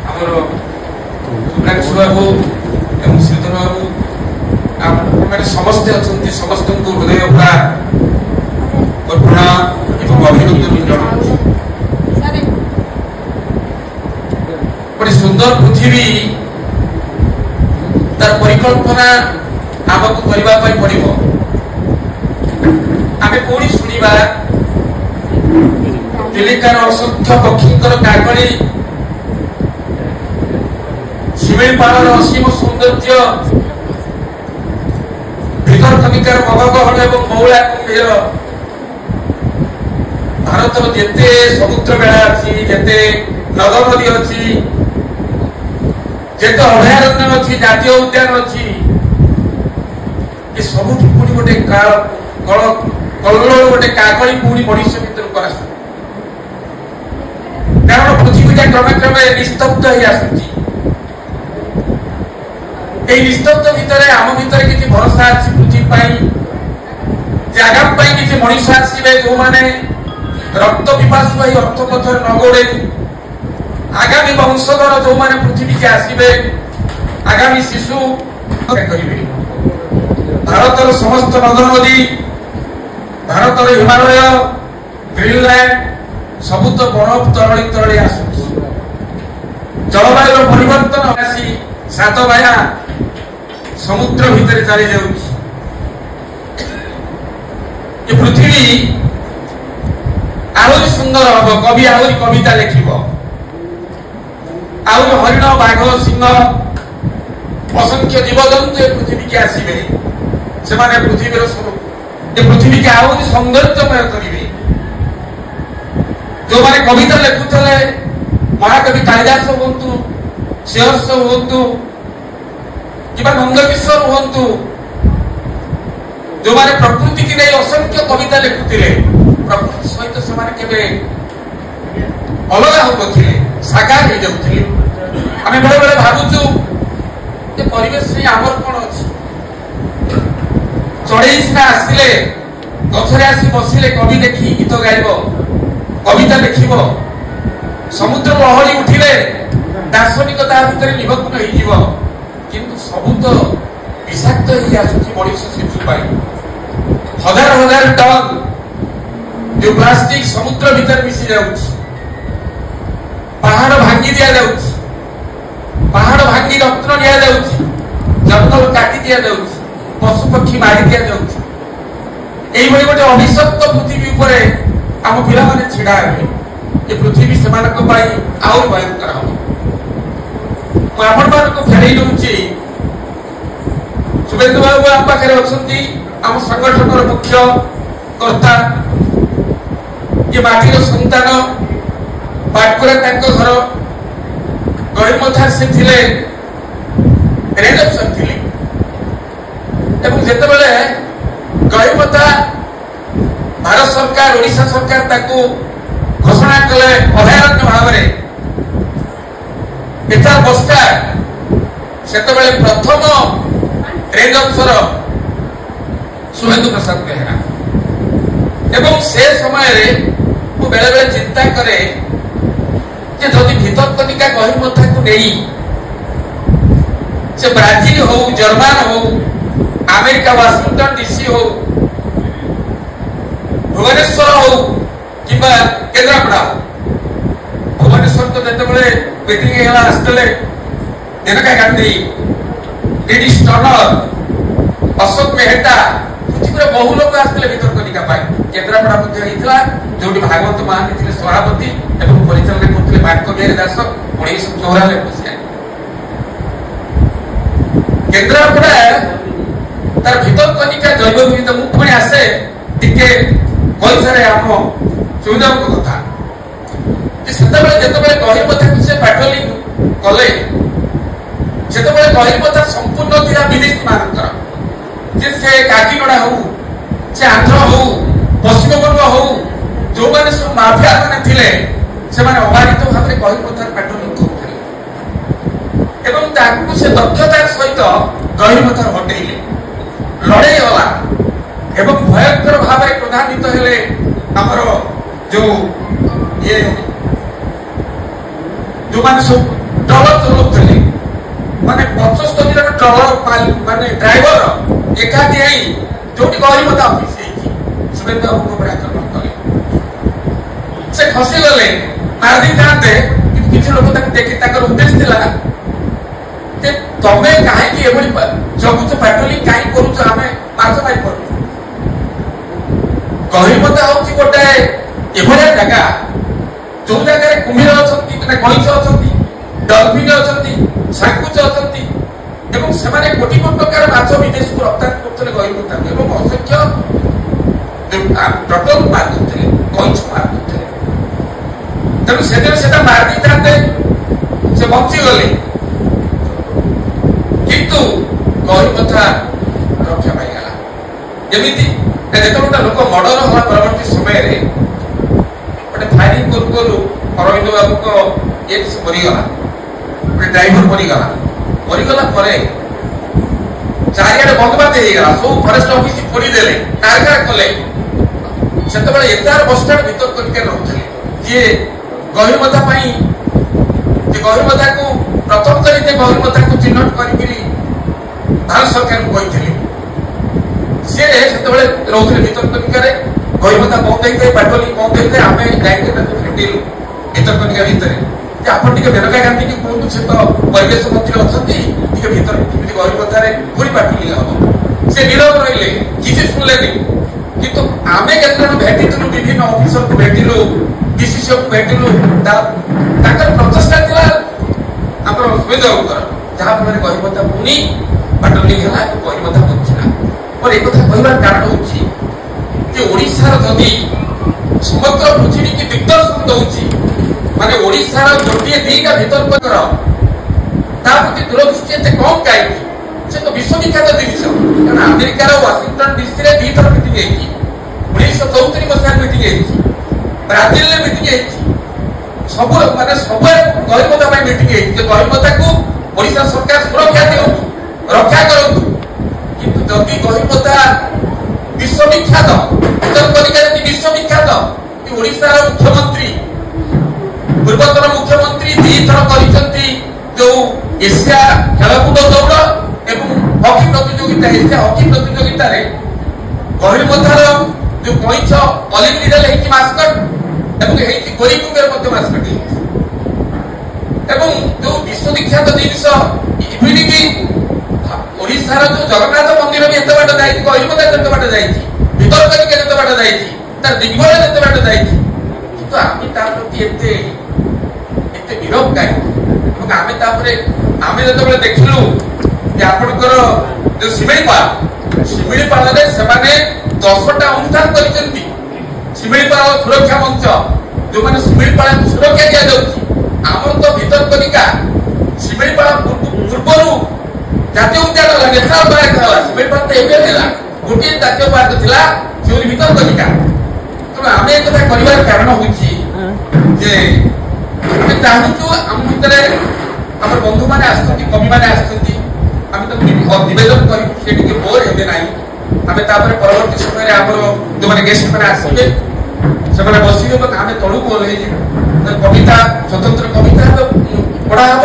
ଆମର ସୁବ୍ରାଂଶୁ ବାବୁ ଏବଂ ଶ୍ରୀଧର ବାବୁ ମାନେ ସମସ୍ତେ ଅଛନ୍ତି, ସମସ୍ତଙ୍କୁ ହୃଦୟ ପୁରା ଅର୍ପଣ ଏବଂ ଅଭିନନ୍ଦନ ଜଣାଉଛି। ଗୋଟେ ସୁନ୍ଦର ପୃଥିବୀ ତାର ପରିକଳ୍ପନା ଆମକୁ କରିବା ପାଇଁ ପଡିବ। ଆମେ କୋଉଠି ଶୁଣିବା ଚିଲିକାର ଅସଂଖ୍ୟ ପକ୍ଷୀଙ୍କର କାକଳି, ଶିମିଳିପାଳର ଅସୀମ ସୌନ୍ଦର୍ଯ୍ୟ, ଭିତରକନିକାର ମଗଗହଣ ଏବଂ ମଉଳା କୁମ୍ଭୀର, ଭାରତର ଯେତେ ସମୁଦ୍ର ବେଳା ଅଛି, ଯେତେ ନଦ ନଦୀ ଅଛି, ଯେତେ ଅଭୟାରଣ୍ୟ ଅଛି, ଜାତୀୟ ଉଦ୍ୟାନ ଅଛି, ଏ ସବୁଠି ପୁଣି ଗୋଟେ କଳର ଗୋଟେ କାକଳି ପୁଣି ମଣିଷ ଭିତରକୁ ଆସୁ। କାରଣ ପୃଥିବୀଟା କ୍ରମେ କ୍ରମେ ନିସ୍ତବ୍ଧ ହେଇ ଆସୁଛି। এই নিস্তব্ধ ভিতরে আম ভিতরে কিছু ভরসা আছে পৃথিবী পাই, যে আগাম পাই কিছু মনিষ আসবে যে রক্ত পিপাসু হয়ে অর্থপথরে নগড়ে, আগামী বংশধর যে পৃথিবীকে আসবে, আগামী শিশু করবে। ভারতের সমস্ত নদ নদী, ভারতের হিমালয়, গ্রিনল্যান্ড সবু তো বরফ তরଳି তরଳି আসুଛି। জলবায়ুর পরিবর্তন আসি সাত ভায়া সমুদ্র ভিতরে চালি যাଉଛି। ଏ ପୃଥିବୀ ଆହୁରି ସୁନ୍ଦର ହବ, କବି ଆହୁରି କବିତା ଲେଖିବ, ଆହୁରି ହରିଣ, ବାଘ, ସିଂହ, ଅସଂଖ୍ୟ ଜୀବଜନ୍ତୁ ଏ ପୃଥିବୀକି ଆସିବେ। ସେମାନେ ପୃଥିବୀର ଏ ପୃଥିବୀକି ଆହୁରି ସୌନ୍ଦର୍ଯ୍ୟମୟ କରିବେ। ଯୋଉମାନେ କବିତା ଲେଖୁଥିଲେ, ମହାକବି କାଳିଦାସ ହୁଅନ୍ତୁ, ଶ୍ରୀହର୍ଷ ହୁଅନ୍ତୁ কিংবা নন্দকিশোর হুঁতু, যে প্রকৃতি নেই অসংখ্য কবিতা লিখুলে, প্রকৃতি সহিত সে কেবে অলগা হউনথিলে, সাকার হয়ে যাচ্ছিলে। আমি বেড়ে বেড়ে ভাবুছু যে পরিবেশ আমার কোণ অছি, চড়েই সিনা আসলে গছরে আসি বসিলে কবি দেখি গীত গাইব, কবিতা লিখিব, সমুদ্র লহড়ি উঠিলে দার্শনিক তা ভিতরে নিমগ্ন হয়ে, কিন্তু সবু তো বিষাক্ত হয়ে আসুଛି মଣିଷ শিশু পাই। হাজার হাজার টন যে প্লাস্টিক সমুদ্র ভিতরে মিশি যাচ্ছে, পাহাড় ভাঙ্গি দিয়া যাচ্ছে, পাহাড় ভাঙ্গি রত্ন নিয়া যাচ্ছে, জঙ্গল কাটি দিয়া যাচ্ছে, পশু পক্ষী মারি দিয়া যাচ্ছে। এইভাবে গোটে অভিশপ্ত পৃথিবী উপরে ଆମ ପିଲାମାନେ ଛିଡା ହେବେ। ଏ ପୃଥିବୀ ସେମାନଙ୍କ ପାଇଁ ଆହୁରି ଭୟଙ୍କର ହବ। ମୁଁ ଆପଣମାନଙ୍କୁ ଫେରେଇ ଦଉଛି, শুভেন্দু বাবু ଆମ ପାଖରେ ଅଛନ୍ତି, ଆମ ସଂଗଠନର ମୁଖ୍ୟ କର୍ତ୍ତା, ଯେ ମାଟିର ସନ୍ତାନ, ପାଟକୁରା ତାଙ୍କ ଘର, ଗରିମଥାର ସେ ଥିଲେ, ରେଞ୍ଜ ଅଫିସର ଥିଲେ। ଏବଂ ଯେତେବେଳେ ଗରିମଥା ଭାରତ ସରକାର, ଓଡ଼ିଶା ସରକାର ତାକୁ ଘୋଷଣା କଲେ ଅଭୟାରଣ୍ୟ ଭାବରେ ଏଥର ବସ୍ତା, ସେତେବେଳେ ପ୍ରଥମ ରେଞ୍ଜ ଅଫିସର শুভেন্দু প্রসাদ বেহেরা। এবং সে সময়ে ମୁଁ ବେଳେ ବେଳେ ଚିନ୍ତା କରେ যে যদি ভিতরকনিকা গহীরমথাକୁ ନେଇ ସେ ବ୍ରାଜିଲ ହଉ, ଜର୍ମାନ ହଉ, ଆମେରିକା ୱାଶିଂଟନ ଡିସି ହଉ, ଭୁବନେଶ୍ୱର ହଉ କିମ୍ବା କେନ୍ଦ୍ରାପଡ଼ା ହଉ, ଭୁବନେଶ୍ୱର ତ ଯେତେବେଳେ ମିଟିଂ ହେଲା ଆସିଥିଲେ মেনকা গান্ধী, ডি স্টনর, অশোক মেহতা, পৃথিবীর বহু লোক আসলে ভিতরকনিকা পাই। কেন্দ্রাপড়া মধ্যে হয়েছিল, যেটি ভাগবত মহান্তি ଥିଲେ সভাপতি এবং পরিচালনা করতে বাক্য বিহারী দাস 1994 মସିହା। কেন্দ্রাপড়া তার ভিতরকনিকা জৈব বিবিধ, মু পুଣି আসে টিকে কৈশোরে আম চৌধুରୀଙ୍କ কথা। সেতবে যেতবে গহীরমথাକୁ সে পাট্ରୋଲିଂ কলে, সেতবে গহীরমথা সম্পূর্ণ ଥିଲା বিদেশী ମାନଙ୍କର। যে সে কাকিগড়া হଉ, সে আন্ধ্র হଉ, পশ্চিমবঙ্গ হଉ, ଯୋଉମାନେ ସବୁ ମାଫିଆ ମାନେ ଥିଲେ, ସେମାନେ ଅବାରିତ ଭାବରେ ଗହୀରମଥାର ପାଟ୍ରୋଲିଂ କରୁଥିଲେ ଏବଂ ତାଙ୍କୁ ସେ ଦକ୍ଷତାର ସହିତ ଗହୀରମଥା ହଟେଇଲେ। ଲଢେଇ ହେଲା ଏବଂ ଭୟଙ୍କର ଭାବରେ ପ୍ରଧାନିତ ହେଲେ ଆମର ଯୋଉ जो मैंने सब ट्रलर चलाउଥିଲେ माने 75 जन ट्रलर माने ड्राइवर एकाठी आई जोटी गरीबता ऑफिस सुरेंद्र बाबू को आक्रमण कले से खसी गले मारदी थाते किछि लोक तक देखि ताकर उद्देश्य दिला जे तमे काहे कि एबोली जगुच पेट्रोलिंग काहे करूछ हमें मार्च पाई पर गरीबता होछि गोटे एभलिया जगह जो जगह रे कुम्भीर अछंती माने कइछ अछंती डॉल्फिन अछंती साकुच अछंती एवं सेमाने कोटी कोटी टकार माछ विदेश को रप्तानी करथले गरीबता एवं असंख्य टोटल मार करथले कइछ मार करथले तेणु से मार दी था से बची गले किंतु गरीबता रक्षा पाईगला जमीती गोटे लोक मर्डर हवा परवर्ती समय गोटे फायरिंग करू अरविंद बाबू को ये मरीगला गोटे ड्राइवर मरीगला चारिड़े बंदबाद होगा सब फरेस्ट ऑफिस पोड़ीदे कारखाना कले से एतार बसस्टाण्ड भर करके रोते जी गरीबता गरीबता को प्रथम कर गरीबता को चिन्हट कर भारत सरकार को सी रोते भितरकनिका गरीबता बंद होता है पेट्रोलिंग बंद होता है आम भेटिलु भितरकनिका भितर आप मेनका गांधी की कहूँ से तो परिवेश मंत्री अच्छा भर गरीबतार पूरी पेट्रोलिंग हम से नीरव रही किसी शुणिले किंतु आम केत भेटिलु विभिन्न ऑफिसर को भेटिलु डीसीसी को भेटिलु प्रचेषा था सुविधा जहाँ फल गरीबता पुणी पेट्रोलिंग है गरीबता बचला और एक कहबार कारण होशार जदि समग्र पृथ्वी की दिग्दर्शन दौर माने ओडिशार गोटे दीटा भीतर प्रति दूरदृष्टि एत कम कहीं से तो विश्वविख्यात जिन कारण अमेरिकार वाशिंगटन डीसी में 2 थर मीटिंग 1974 मसीह मीटिंग ब्राजिल में मीटिंग सब माने सब गरीबता मीटिंग गरीबता को ओडिशा सरकार सुरक्षा दिंतु रक्षा करूँ किंतु जदि गरीबता विश्वविख्यात उत्तरकनिका विश्वविख्यात ओडिशार मुख्यमंत्री पूर्वतन मुख्यमंत्री 2 थर जो एशिया खेलकूद दौड़ एवं हॉकी प्रतियोगिता एशिया हॉकी प्रतियोगिता गरीबतार जो कईछ ऑलिम्पिक मास्कट एवं गोरी कुंभेर मास्कट एवं जो विश्वविख्यात जिनस इम्यूनिटी ओडिशार जो जगन्नाथ मंदिर भी एत बाट जाइए गरीबता एत बाट जाइए भितरकनिका एत बाट जाइए तार दिग्बल एत बाट जाइए किंतु आम प्रति एत विरोध कहीं आम जो देखिलु आपणकर जो शिमिलीपाल से 10टा अनुष्ठान कर शिमिलीपाल सुरक्षा मंच जो मैंने शिमिलीपाल को सुरक्षा दि जाऊँगी आमर तो भितरकनिका शिमिलीपाल पूर्वर जातीय उद्यान है नेशनल पार्क है शिमिलीपाल तो एवं गोटे जातीय पार्क था जो भितरकनिका तेणु आम एक कर कारण हूँ चाहूँ आम भितर आम बंधु मैंने कवि मैंने आम तो नवेदन कर बोर हे ना आम परवर्ती समय जो मैंने गेस्ट मैंने आसवे से बसवे तो आम तलू ओल्ल कविता स्वतंत्र कविता पढ़ा हम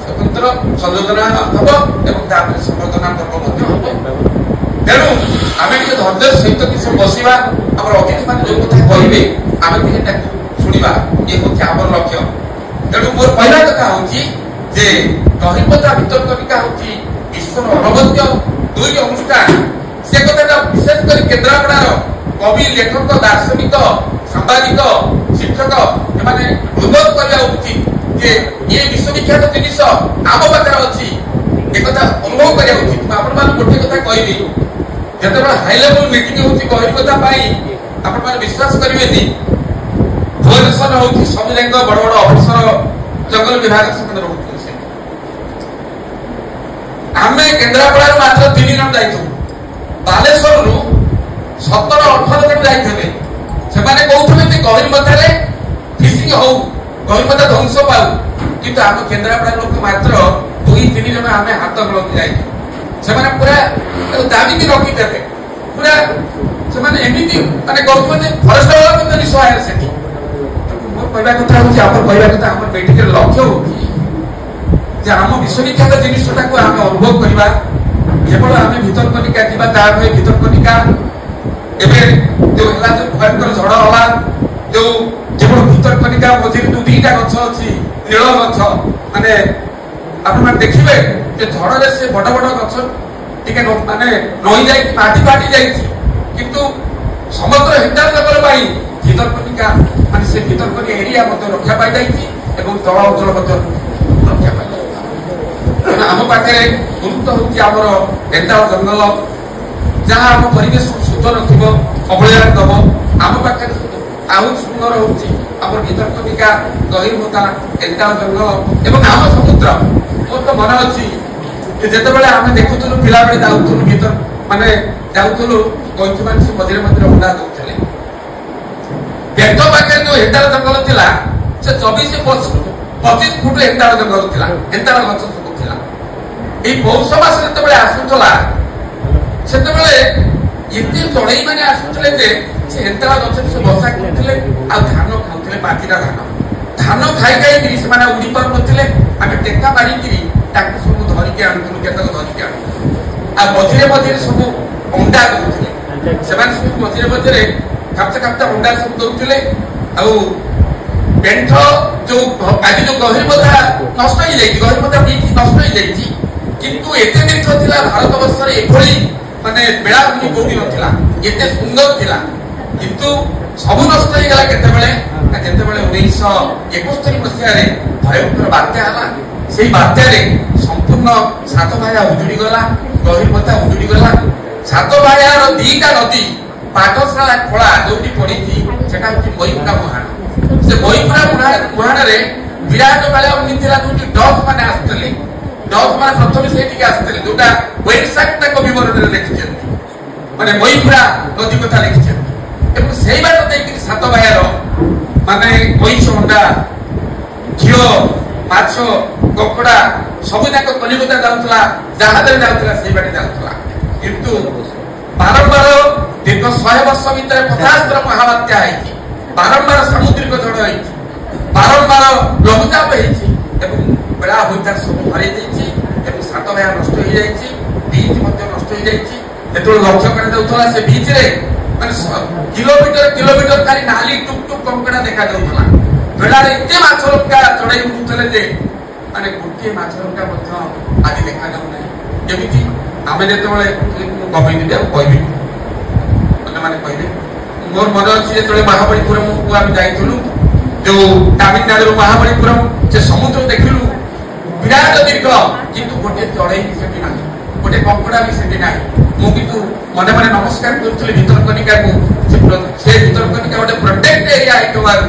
स्वतंत्र संयोजना हम संवर्धना पर्व हम तेणु आम धैर्य सहित किसी बसवा आम अतिथि मैंने जो कथा कहे आम शुणा ये हूँ आम लक्ष्य तेणु मोर पहला कथा हूँ गरीबता भितरकनिका हूँ विश्वर अनवद्य 2 अनुष्ठान से कथा विशेष कर केन्द्रापड़ार कवि लेखक दार्शनिक सांबादिक शिक्षक एमाने अनुरोध करवा उचित ये विश्वविख्यात जिनिस आम पाखे अच्छी एक अनुभव करवा उचित आपण गोटे कथा कहली जिते हाई लेवल मीटिंग होती गरीबता आपण विश्वास करेंगे भुवनेश्वर हूँ सब जाक बड़ बड़ अफिसर जंगल विभाग से रोक आम केन्द्रापड़ा मात्र 3 जन जाइु बालेश्वर 17-18 जन जाइए से कहते गरीबतार फिशिंग हो गरीबता ध्वंस पाऊ कि आम केन्द्रापड़ा लोक मात्र 2-3 जन आम हाथ मिलती जाइए पूरा दाबी भी रखी पूरा से एमती मानते फरेस्ट वाला निसहाय से मोर कहवा कथा हूँ आम कहवा कथा आम बैठक लक्ष्य हूँ आम विश्वविख्यात जिनटा को आम अनुभव करवा केवल आम भितरकनिका जी भितरकनिका एवं जो भयंकर झड़ हला जो केवल भितरकनिका मझे जो दीटा गछ अच्छी नील गछ माने आप देखिए झड़े से बड़ बड़ गछ टे माने नई जा माटी फाटी जा समग्र हेक्टर लेवल पाई भितरकनिका माने से भितरकनिका एरिया रक्षा पाई तल अञ्चल रक्षा पाई आम पाखे गुरुत्व हूँ आमर एंटाल जंगल जहाँ आम परिवेश सुंदर थी अबलिया दब आम पाखे आहु सुंदर होमर भितरकनिका गहिरमता एंटाल जंगल एवं आम समुद्र मोर तो मन अच्छी जिते आम देखुलु पिला बेले जाऊलु भीतर माने जाऊलु गईठी मान से मझे मझे अंडा दौले बेट पाखे जो हेक्टर जंगल थिला से 24-25 फुट हेक्टर जंगल थिला हेक्टर गछ सब थिला ए पौष मास जते आसुला से चढ़ई मैंने आसुले से हेक्टर गछ से बसा करते आ धान खाऊले बाजीरा धान खाई खाई से उड़ी पार नथिले आम टेका मारिकी सब धरिकी आणुलु केतक धरिकी आणु आ मझे मझे सब अंडा दौले से मझे मझे खापते खापते अंडा सब दौले पेंठ जो आज जो गहिरमता नष्ट हो जाए गहिरमता बीच नष्ट हो जाए किंतु एते दीर्घ थिला भारत वर्ष एभली माने बेलाभूमि कोठी नथिला एते सुंदर थिला किंतु सब नष्ट हो गला केतेबेले जेतेबेले 1971 मसिया रे भयंकर बात्या हला सेही बात्या रे संपूर्ण सातभाया उजुड़ी गला गहिरमता उजुड़ी गला सातभायार दीटा नदी पाठशाला खोला जोटी पड़ी सेटा होची मईपुरा मुहाण से मईपुरा मुहाण रे विराट बेलाभूमि थिला जोटी डॉग माने आस्तले डॉग माने प्रथम सेठी आस्तले जोटा वेबसाइट तक विवरण रे लिखिछन माने मईपुरा नदी कथा लिखिछन एवं सेही बात देकी सातभायार माने मईछ अंडा घिओ माछ ककड़ा सबुजाक कलिकता जाऊला जहाज जाऊला से बाटे जाऊला किंतु बारंबार दीर्घ 100 वर्ष भितर 50 महाबात्या है बारंबार सामुद्रिक झड़ है बारंबार लघुचाप है बेला भूतार सब हर सातभाया नष्ट हो जाए बीच नष्ट हो जाए लक्ष्य कर से बीच रे किलोमीटर किलोमीटर खाली नाली टुक टुक कंकड़ा देखा जाऊला बेला एते माछ लंका चढ़ाई उठुले जे माने गोटे माछ लंका आज देखा जाऊना जमी आम जो गमेंट कहबी मैंने कहले मोर मन अच्छी जो महाबलीपुरम को आम जाइलु जो तमिलनाडु महाबलीपुरम से समुद्र देखिलु विराट दीर्घ किंतु गोटे चढ़ई भी ना गोटे कंकड़ा भी सेठी ना मुझे मन मन नमस्कार करुली भितरकनिका को से भितरकनिका गोटे प्रोटेक्ट एरिया होइबार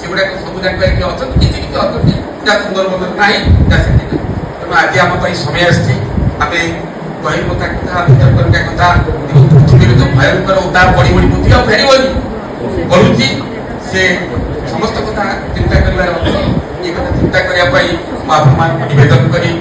से गुडा सब जाक अच्छा किसी किसी अच्छा सुंदर बंदर ना तेणु आज आम समय आसी आम गहिरमता कथा भितरकनिका कथा पृथ्वी जो भयंकर उतार बढ़ी बढ़ी पृथ्वी आ फेर बढ़ुची से समस्त कथा चिंता कर चिंता करने निवेदन करी